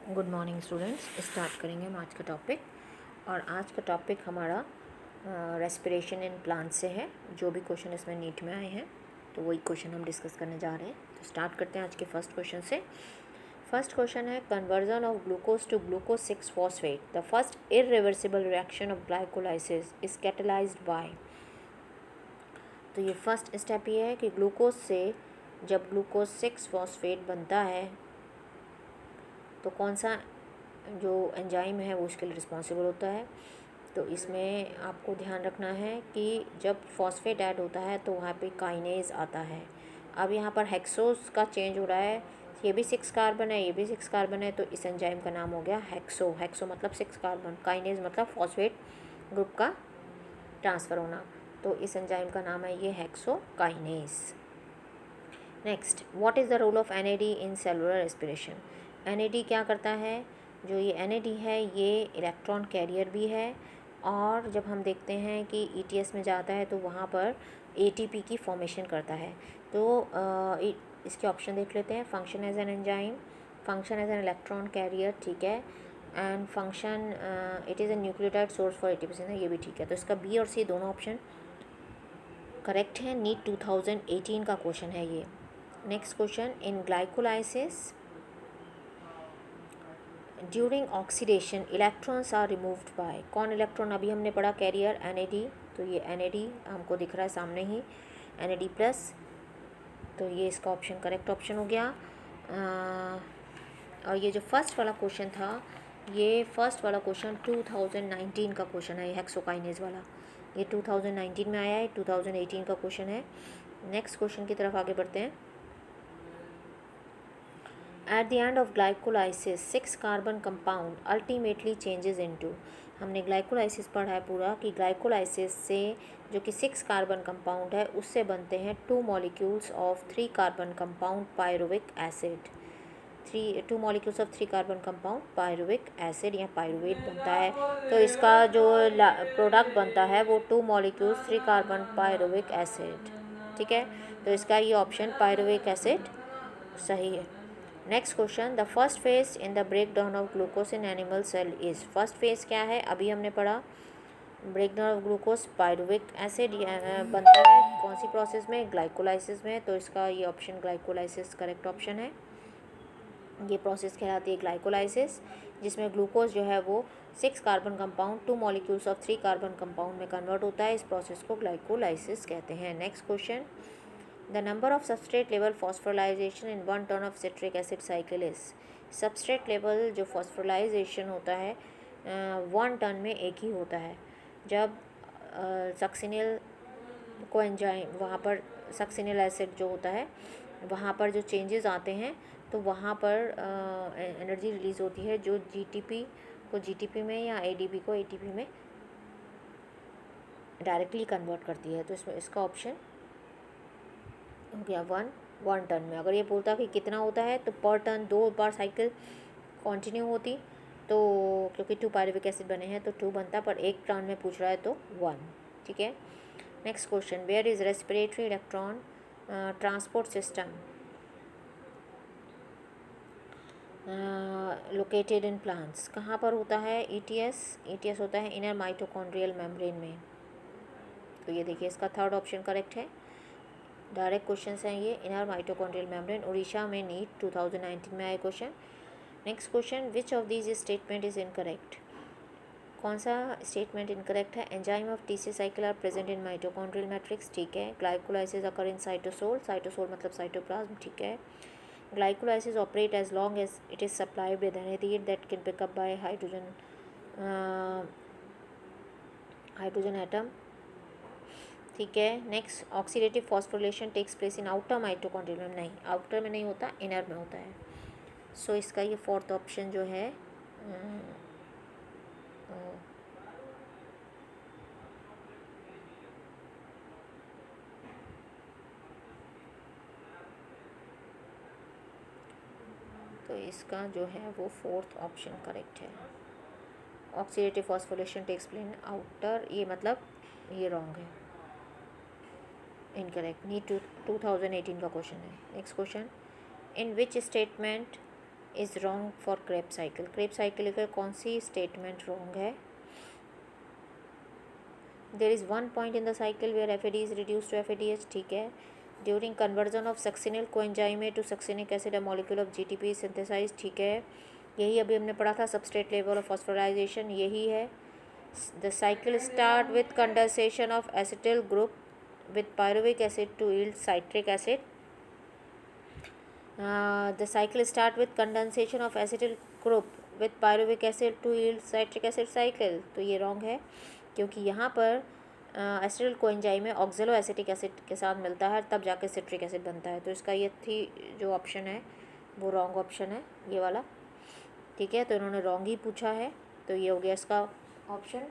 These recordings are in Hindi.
Good morning students. स्टार्ट करेंगे हम आज का टॉपिक। और आज का टॉपिक हमारा रेस्पिरेशन इन प्लांट से है। जो भी क्वेश्चन इसमें नीट में आए हैं तो वही क्वेश्चन हम डिस्कस करने जा रहे हैं। तो स्टार्ट करते हैं आज के फर्स्ट क्वेश्चन से। फर्स्ट क्वेश्चन है conversion of glucose to glucose 6 phosphate the first irreversible reaction of glycolysis is catalysed by. तो ये फर्स्ट स्टेप ये है कि ग्लूकोज से जब ग्लूकोज 6 फॉस्फेट बनता है तो कौन सा जो एंजाइम है वो उसके लिए रिस्पॉन्सिबल होता है। तो इसमें आपको ध्यान रखना है कि जब फॉस्फेट ऐड होता है तो वहाँ पे काइनेज आता है। अब यहाँ पर हेक्सोस का चेंज हो रहा है, ये भी 6 कार्बन है, ये भी 6 कार्बन है, तो इस एंजाइम का नाम हो गया हेक्सो। हेक्सो मतलब 6 कार्बन, काइनेज मतलब फॉस्फेट ग्रुप का ट्रांसफ़र होना। तो इस एंजाइम का नाम है ये hexokinase. Next, what is the role of NAD in cellular respiration. NAD क्या करता है? जो ये NAD है ये इलेक्ट्रॉन कैरियर भी है, और जब हम देखते हैं कि ETS में जाता है तो वहाँ पर ATP की फॉर्मेशन करता है। तो इसके ऑप्शन देख लेते हैं। Function as an enzyme, function as an electron carrier, ठीक है, and function it is a nucleotide source for 80% है, ये भी ठीक है। तो इसका B और C दोनों ऑप्शन करेक्ट है। नीट 2018 का क्वेश्चन है ये। Next question, in glycolysis during oxidation electrons are removed by. कौन इलेक्ट्रॉन? अभी हमने पढ़ा कैरियर NAD, तो ये NAD हमको दिख रहा है सामने ही, NAD प्लस, तो ये इसका ऑप्शन करेक्ट ऑप्शन हो गया। और ये जो फर्स्ट वाला क्वेश्चन था, ये फर्स्ट वाला क्वेश्चन 2019 का क्वेश्चन है, ये हेक्सोकाइनेज वाला, ये 2019 में आया है, 2018 का क्वेश्चन है। नेक्स्ट क्वेश्चन की तरफ आगे बढ़ते हैं। At the end of glycolysis 6 carbon compound ultimately changes into. हमने ग्लाइकोलाइसिस पढ़ा है पूरा कि ग्लाइकोलाइसिस से जो कि 6 कार्बन कंपाउंड है उससे बनते हैं 2 molecules of 3 carbon compound pyruvic acid. 2 molecules of 3 carbon compound pyruvic acid या पायरुवेट बनता है। तो इसका जो प्रोडक्ट बनता है वो 2 मॉलिक्यूल्स 3 कार्बन पायरुविक एसिड, ठीक है। तो इसका ये ऑप्शन पायरुविक एसिड सही है। Next question, the first phase in the break down of glucose in animal cell is. First phase क्या है? अभी हमने पढ़ा, break down of glucose pyruvic acid बनता है कौन सी प्रोसेस में? ग्लाइकोलाइसिस में। तो इसका ये ऑप्शन ग्लाइकोलाइसिस करेक्ट ऑप्शन है। ये प्रोसेस कहलाती है ग्लाइकोलाइसिस, जिसमें ग्लूकोज जो है वो 6 carbon compound 2 molecules of 3 carbon compound में कन्वर्ट होता है। इस प्रोसेस को ग्लाइकोलाइसिस कहते हैं। Next question, the number of substrate level phosphorylation in 1 turn off citric acid cycle is. Substrate level जो फॉस्फोराइलेशन होता है 1 टर्न में एक ही होता है। जब सक्सिनिल को एंजाइम वहाँ पर सक्सिनिल एसिड जो होता है वहाँ पर जो चेंजेस आते हैं तो वहाँ पर एनर्जी रिलीज़ होती है जो GTP को GTP में या ADP को ATP में डायरेक्टली कन्वर्ट करती है। तो इसमें इसका ऑप्शन हो गया 1 टर्न में। अगर ये बोलता कि कितना होता है तो पर टर्न 2 बार साइकिल कंटिन्यू होती, तो क्योंकि 2 पायरुविक एसिड बने हैं तो 2 बनता, पर एक टर्न में पूछ रहा है तो 1, ठीक है। Next question, where is respiratory electron transport system located in plants. कहाँ पर होता है? ETS होता है इनर माइटोकॉन्ड्रियल मेम्ब्रेन में। तो ये देखिए इसका थर्ड ऑप्शन करेक्ट है। डायरेक्ट क्वेश्चन हैं ये, इनर माइटोकॉन्ड्रियल मेम्ब्रेन, उड़ीसा में नीट 2019 में आए क्वेश्चन। Next question, which of these statement is incorrect. कौन सा स्टेटमेंट इनकरेक्ट है? Enzyme of TC cycle are present in mitochondrial matrix, ठीक है। Glycolysis occur in cytosol, cytosol मतलब साइटोप्लाज्म, ठीक है। Glycolysis operate as long as it is supplied with NAD that can pick up by hydrogen atom, ठीक है। Next, oxidative phosphorylation takes place in outer mitochondrial में, नहीं आउटर में नहीं होता, इनर में होता है। सो इसका ये फोर्थ ऑप्शन जो है तो इसका जो है वो फोर्थ ऑप्शन करेक्ट है। Oxidative phosphorylation takes place in outer, ये मतलब ये रॉन्ग है, इनकरेक्ट। नीट 2018 का क्वेश्चन है। Next question, in which statement is wrong for Krebs cycle. Krebs cycle का कौन सी स्टेटमेंट रॉन्ग है? There is one point in the cycle where F A D is reduce to F A D H, ठीक है। During conversion of succinyl coenzyme to succinic acid a molecule of G T P synthesise, ठीक है। यही अभी हमने पढ़ा था, सबस्ट्रेट लेवल ऑफ फॉस्फोराइजेशन, यही है। The cycle start with condensation of acetyl group with pyruvic acid to yield citric acid. The cycle start with condensation of acetyl group with pyruvic acid to yield citric acid cycle. तो ये रॉन्ग है, क्योंकि यहाँ पर एसिटिल कोएंजाइम में ऑक्जेलो एसिटिक एसिड के साथ मिलता है, तब जाके सिट्रिक एसिड बनता है। तो इसका ये थी जो ऑप्शन है वो रॉन्ग ऑप्शन है, ये वाला, ठीक है। तो इन्होंने रॉन्ग ही पूछा है, तो ये हो गया इसका option.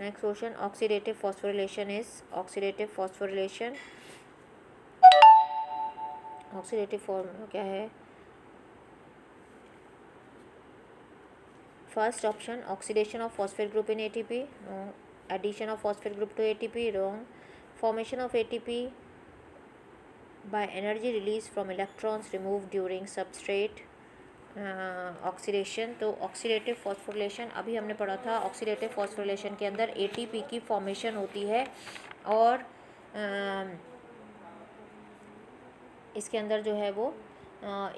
Next question, oxidative phosphorylation is, oxidative phosphorylation, oxidative formula क्या है? First option, oxidation of phosphate group in ATP, addition of phosphate group to ATP, wrong. Formation of ATP by energy release from electrons remove during substrate oxidation. तो ऑक्सीडेटिव फॉस्फोरिलेशन अभी हमने पढ़ा था, ऑक्सीडेटिव फॉस्फोरिलेशन के अंदर एटीपी की फॉर्मेशन होती है, और इसके अंदर जो है वो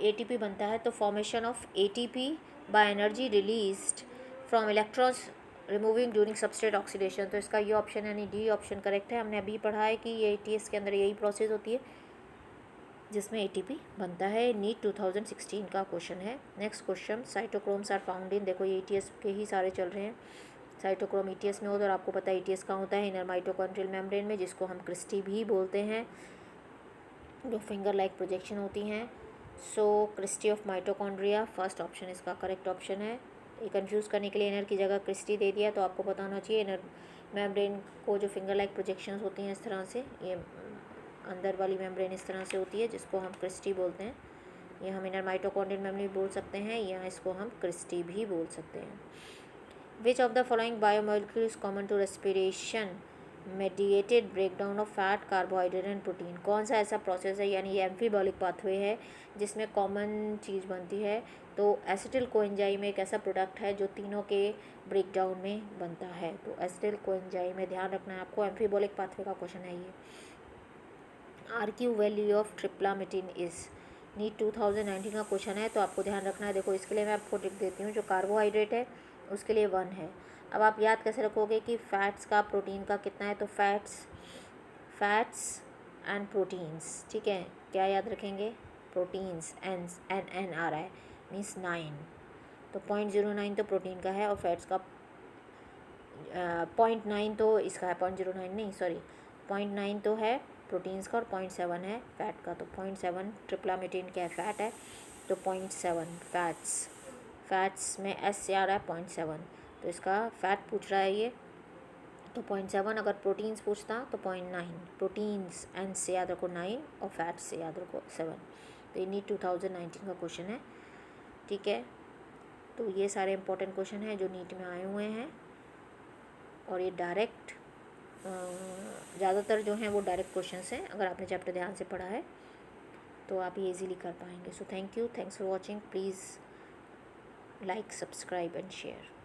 एटीपी बनता है। तो formation of ATP by energy released from electrons removing during substrate oxidation. तो इसका ये ऑप्शन यानी डी ऑप्शन करेक्ट है। हमने अभी पढ़ा है कि ये एटीएस के अंदर यही प्रोसेस होती है जिसमें एटीपी बनता है। नीट 2016 का क्वेश्चन है। Next question, cytochromes are found in, देखो ये ईटीएस के ही सारे चल रहे हैं। साइटोक्रोम ईटीएस में होता है, और आपको पता है ईटीएस कहाँ होता है? इनर माइटोकॉन्ड्रियल मेम्ब्रेन में, जिसको हम क्रिस्टी भी बोलते हैं, जो फिंगर लाइक प्रोजेक्शन होती हैं। So cristae of mitochondria, first option इसका करेक्ट ऑप्शन है। ये कंफ्यूज करने के लिए इनर की जगह क्रिस्टी दे दिया, तो आपको पता होना चाहिए इनर मेम्ब्रेन को जो फिंगर लाइक प्रोजेक्शंस होती हैं इस तरह से, ये अंदर वाली मेम्ब्रेन इस तरह से होती है, जिसको हम क्रिस्टी बोलते हैं। या हम इनर माइटोकॉन्ड्रियल मेम्ब्रेन भी बोल सकते हैं, या इसको हम क्रिस्टी भी बोल सकते हैं। Which of the following biomolecule is common to respiration mediated breakdown of fat, carbohydrate and protein? कौन सा ऐसा प्रोसेस है, यानी ये एम्फीबॉलिक पाथवे है जिसमें कॉमन चीज़ बनती है? तो एसिटिल कोएंजाइम एक ऐसा प्रोडक्ट है जो तीनों के ब्रेकडाउन में बनता है। तो एसिटिल कोएंजाइम में ध्यान रखना है आपको, एम्फीबॉलिक पाथवे का क्वेश्चन है ये। RQ value of tripalmitin is, NEET 2019 का क्वेश्चन है, तो आपको ध्यान रखना है। देखो इसके लिए मैं आपको टिक देती हूँ, जो कार्बोहाइड्रेट है उसके लिए 1 है। अब आप याद कैसे रखोगे कि फैट्स का प्रोटीन का कितना है? तो फैट्स एंड प्रोटीन्स, ठीक है। क्या याद रखेंगे? प्रोटीन्स, एन आ रहा है, मीन्स 9, तो 0.09 तो प्रोटीन का है, और फैट्स का 0.9 तो इसका है, 0.09 नहीं सॉरी 0.9 तो है प्रोटीन्स का, और 0.7 है फैट का। तो 0.7 ट्रिप्लामेटिन क्या है? फैट है, तो 0.7 फैट्स में एस से आ रहा है 0.7, तो इसका फैट पूछ रहा है ये, तो 0.7। अगर प्रोटीन्स पूछता तो 0.9, प्रोटीन्स एन से याद रखो 9, और फैट्स से याद रखो 7। तो ये नीट 2019 का क्वेश्चन है, ठीक है। तो ये सारे इंपॉर्टेंट क्वेश्चन हैं जो नीट में आए हुए हैं, और ये डायरेक्ट ज़्यादातर जो हैं वो डायरेक्ट क्वेश्चंस हैं। अगर आपने चैप्टर ध्यान से पढ़ा है तो आप ये इजीली कर पाएंगे। So thank you, thanks for watching. Please like, subscribe and share.